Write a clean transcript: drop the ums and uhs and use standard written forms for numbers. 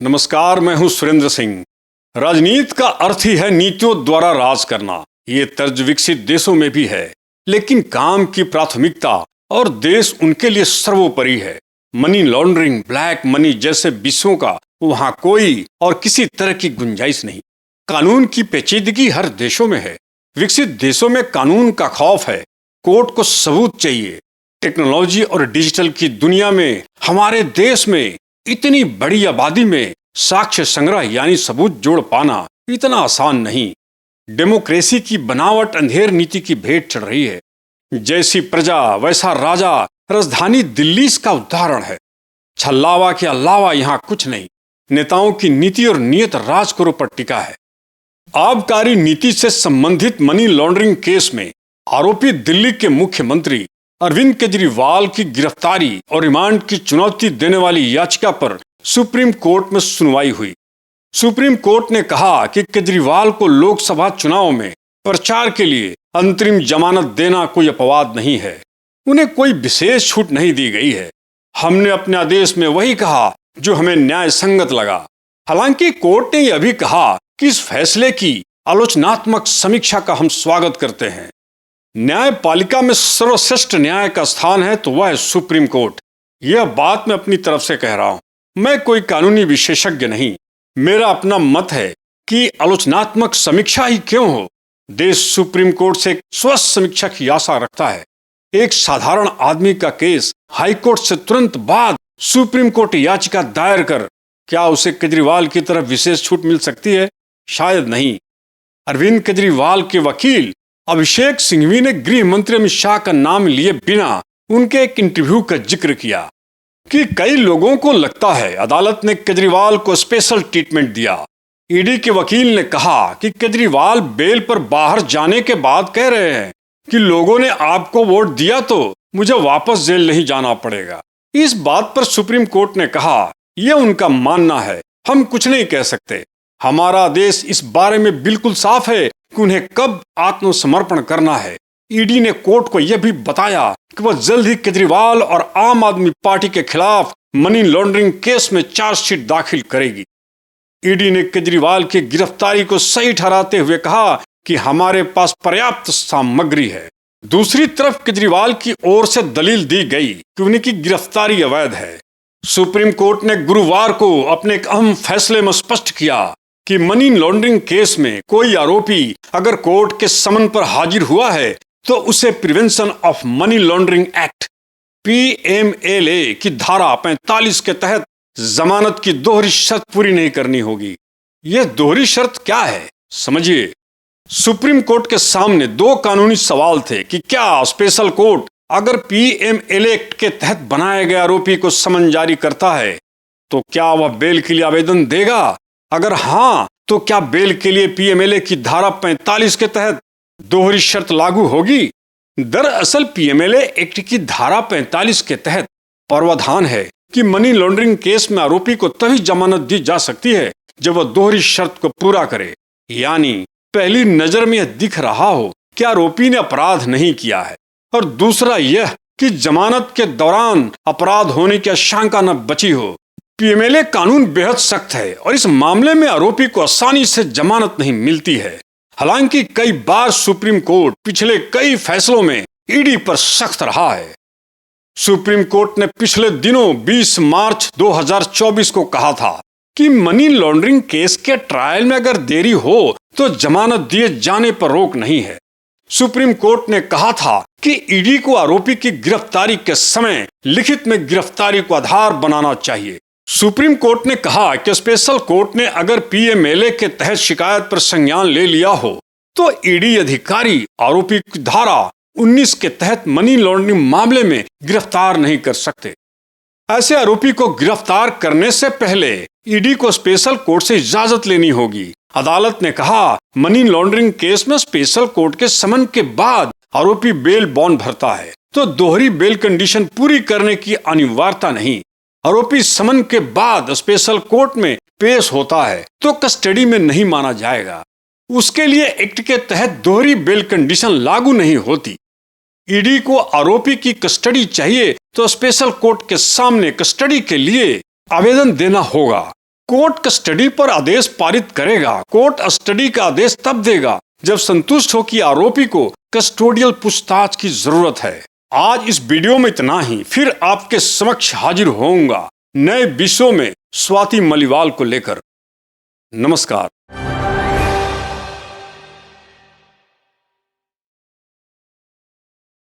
नमस्कार, मैं हूं सुरेंद्र सिंह। राजनीति का अर्थ ही है नीतियों द्वारा राज करना। ये तर्ज विकसित देशों में भी है, लेकिन काम की प्राथमिकता और देश उनके लिए सर्वोपरि है। मनी लॉन्ड्रिंग, ब्लैक मनी जैसे विषयों का वहां कोई और किसी तरह की गुंजाइश नहीं। कानून की पेचीदगी हर देशों में है। विकसित देशों में कानून का खौफ है, कोर्ट को सबूत चाहिए। टेक्नोलॉजी और डिजिटल की दुनिया में हमारे देश में इतनी बड़ी आबादी में साक्ष्य संग्रह यानी सबूत जोड़ पाना इतना आसान नहीं। डेमोक्रेसी की बनावट अंधेर नीति की भेंट चढ़ रही है। जैसी प्रजा वैसा राजा राजधानी दिल्ली इसका उदाहरण है। छल्लावा के अलावा यहाँ कुछ नहीं। नेताओं की नीति और नियत राजकरों पर टिका है। आबकारी नीति से संबंधित मनी लॉन्ड्रिंग केस में आरोपी दिल्ली के मुख्यमंत्री अरविंद केजरीवाल की गिरफ्तारी और रिमांड की चुनौती देने वाली याचिका पर सुप्रीम कोर्ट में सुनवाई हुई। सुप्रीम कोर्ट ने कहा कि केजरीवाल को लोकसभा चुनाव में प्रचार के लिए अंतरिम जमानत देना कोई अपवाद नहीं है। उन्हें कोई विशेष छूट नहीं दी गई है। हमने अपने आदेश में वही कहा जो हमें न्याय संगत लगा। हालांकि कोर्ट ने यह भी कहा कि इस फैसले की आलोचनात्मक समीक्षा का हम स्वागत करते हैं। न्यायपालिका में सर्वश्रेष्ठ न्याय का स्थान है तो वह है सुप्रीम कोर्ट। यह बात मैं अपनी तरफ से कह रहा हूं। मैं कोई कानूनी विशेषज्ञ नहीं। मेरा अपना मत है कि आलोचनात्मक समीक्षा ही क्यों हो, देश सुप्रीम कोर्ट से स्वस्थ समीक्षा की आशा रखता है। एक साधारण आदमी का केस हाईकोर्ट से तुरंत बाद सुप्रीम कोर्ट याचिका दायर कर क्या उसे केजरीवाल की तरफ विशेष छूट मिल सकती है? शायद नहीं। अरविंद केजरीवाल के वकील अभिषेक सिंघवी ने गृह मंत्री अमित शाह का नाम लिए बिना उनके एक इंटरव्यू का जिक्र किया कि कई लोगों को लगता है अदालत ने केजरीवाल को स्पेशल ट्रीटमेंट दिया। ईडी के वकील ने कहा कि केजरीवाल बेल पर बाहर जाने के बाद कह रहे हैं कि लोगों ने आपको वोट दिया तो मुझे वापस जेल नहीं जाना पड़ेगा। इस बात पर सुप्रीम कोर्ट ने कहा यह उनका मानना है, हम कुछ नहीं कह सकते। हमारा आदेश इस बारे में बिल्कुल साफ है कि उन्हें कब आत्मसमर्पण करना है। ईडी ने कोर्ट को यह भी बताया कि वह जल्द ही केजरीवाल और आम आदमी पार्टी के खिलाफ मनी लॉन्ड्रिंग केस में चार्जशीट दाखिल करेगी। ईडी ने केजरीवाल की गिरफ्तारी को सही ठहराते हुए कहा कि हमारे पास पर्याप्त सामग्री है। दूसरी तरफ केजरीवाल की ओर से दलील दी गई कि उनकी गिरफ्तारी अवैध है। सुप्रीम कोर्ट ने गुरुवार को अपने एक अहम फैसले में स्पष्ट किया कि मनी लॉन्ड्रिंग केस में कोई आरोपी अगर कोर्ट के समन पर हाजिर हुआ है तो उसे prevention of money laundering act PMLA की धारा 45 के तहत जमानत की दोहरी शर्त पूरी नहीं करनी होगी। यह दोहरी शर्त क्या है, समझिए। सुप्रीम कोर्ट के सामने दो कानूनी सवाल थे कि क्या स्पेशल कोर्ट अगर PMLA एक्ट के तहत बनाए गए आरोपी को समन जारी करता है तो क्या वह बेल के लिए आवेदन देगा? अगर हाँ, तो क्या बेल के लिए PMLA की धारा 45 के तहत दोहरी शर्त लागू होगी? दरअसल PMLA एक्ट की धारा 45 के तहत प्रावधान है कि मनी लॉन्ड्रिंग केस में आरोपी को तभी जमानत दी जा सकती है जब वह दोहरी शर्त को पूरा करे, यानी पहली नजर में यह दिख रहा हो कि आरोपी ने अपराध नहीं किया है, और दूसरा यह कि जमानत के दौरान अपराध होने की आशंका न बची हो। PMLA कानून बेहद सख्त है और इस मामले में आरोपी को आसानी से जमानत नहीं मिलती है। हालांकि कई बार सुप्रीम कोर्ट पिछले कई फैसलों में ईडी पर सख्त रहा है। सुप्रीम कोर्ट ने पिछले दिनों 20 मार्च 2024 को कहा था कि मनी लॉन्ड्रिंग केस के ट्रायल में अगर देरी हो तो जमानत दिए जाने पर रोक नहीं है। सुप्रीम कोर्ट ने कहा था कि ईडी को आरोपी की गिरफ्तारी के समय लिखित में गिरफ्तारी को आधार बनाना चाहिए। सुप्रीम कोर्ट ने कहा कि स्पेशल कोर्ट ने अगर PMLA के तहत शिकायत पर संज्ञान ले लिया हो तो ईडी अधिकारी आरोपी की धारा 19 के तहत मनी लॉन्ड्रिंग मामले में गिरफ्तार नहीं कर सकते। ऐसे आरोपी को गिरफ्तार करने से पहले ईडी को स्पेशल कोर्ट से इजाजत लेनी होगी। अदालत ने कहा मनी लॉन्ड्रिंग केस में स्पेशल कोर्ट के समन के बाद आरोपी बेल बॉन्ड भरता है तो दोहरी बेल कंडीशन पूरी करने की अनिवार्यता नहीं। आरोपी समन के बाद स्पेशल कोर्ट में पेश होता है तो कस्टडी में नहीं माना जाएगा। उसके लिए एक्ट के तहत दोहरी बेल कंडीशन लागू नहीं होती। ईडी को आरोपी की कस्टडी चाहिए तो स्पेशल कोर्ट के सामने कस्टडी के लिए आवेदन देना होगा। कोर्ट कस्टडी पर आदेश पारित करेगा। कोर्ट कस्टडी का आदेश तब देगा जब संतुष्ट हो कि आरोपी को कस्टोडियल पूछताछ की जरूरत है। आज इस वीडियो में इतना ही, फिर आपके समक्ष हाजिर होऊंगा नए विषयों में स्वाति मलिवाल को लेकर। नमस्कार।